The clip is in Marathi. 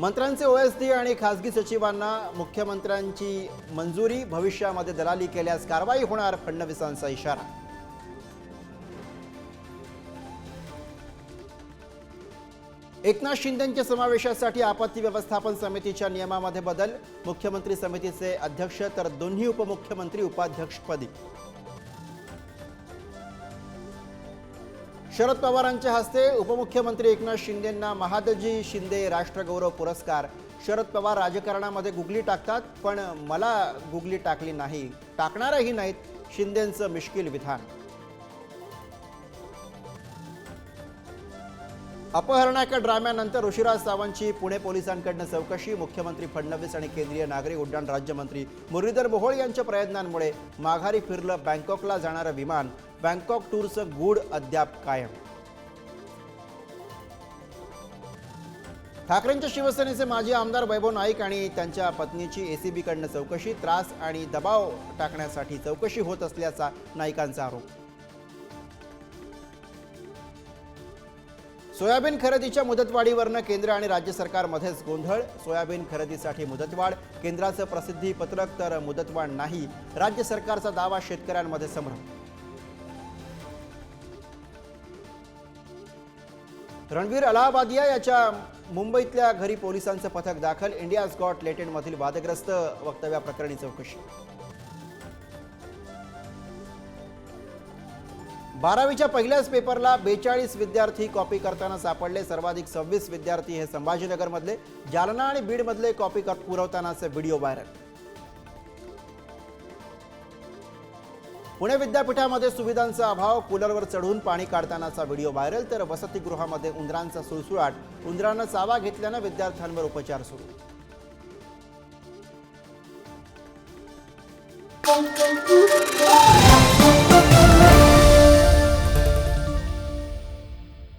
मंत्र्यांचे ओएसडी आणि खासगी सचिवांना मुख्यमंत्र्यांची मंजुरी, भविष्यामध्ये दलाली केल्यास कारवाई होणार, फडणवीसांचा इशारा. एकनाथ शिंदेंच्या समावेशासाठी आपत्ती व्यवस्थापन समितीच्या नियमामध्ये बदल, मुख्यमंत्री समितीचे अध्यक्ष तर दोन्ही उपमुख्यमंत्री उपाध्यक्षपदी. शरद पवारांच्या हस्ते उपमुख्यमंत्री एकनाथ शिंदेंना महादजी शिंदे राष्ट्रगौरव पुरस्कार. शरद पवार राजकारणामध्ये गुगली टाकतात, पण मला गुगली टाकली नाही, टाकणारही नाहीत, शिंदेंचं मिश्किल विधान. अपहरणाच्या ड्राम्यानंतर ऋषिराज सावंतची पुणे पोलिसांकडून चौकशी. मुख्यमंत्री फडणवीस आणि केंद्रीय नागरी उड्डाण राज्यमंत्री मुरलीधर मोहोळ यांच्या प्रयत्नांमुळे माघारी फिरलं बँकॉकला जाणारं विमान. बँकॉक टूरचं गूढ अद्याप कायम. ठाकरेंच्या शिवसेनेचे माजी आमदार वैभव नाईक आणि त्यांच्या पत्नीची एसीबीकडून चौकशी. त्रास आणि दबाव टाकण्यासाठी चौकशी होत असल्याचा नाईकांचा आरोप. सोयाबीन खरेदीच्या मुदतवाढीवरनं केंद्र आणि राज्य सरकारमध्येच गोंधळ. सोयाबीन खरेदीसाठी मुदतवाढ, केंद्राचं प्रसिद्धी पत्रक तर मुदतवाढ नाही, राज्य सरकारचा दावा, शेतकऱ्यांमध्ये संभ्रम. रणवीर अलाहाबादिया याच्या मुंबईतल्या घरी पोलिसांचं पथक दाखल. इंडियाज गॉट लेटेंटमधील वादग्रस्त वक्तव्याप्रकरणी चौकशी. 12वीच्या पहिल्याच पेपरला 42 विद्यार्थी कॉपी करताना सापडले. सर्वाधिक 26 विद्यार्थी हे संभाजीनगरमधले. जालना आणि बीडमधले कॉपी पुरवतानाचे व्हिडिओ व्हायरल. पुणे विद्यापीठामध्ये सुविधांचा अभाव, कूलरवर चढून पाणी काढतानाचा व्हिडिओ व्हायरल. तर वसतिगृहामध्ये उंदरांचा सुळसुळाट, उंदरांना चावा घेतल्यानं विद्यार्थ्यांवर उपचार सुरू.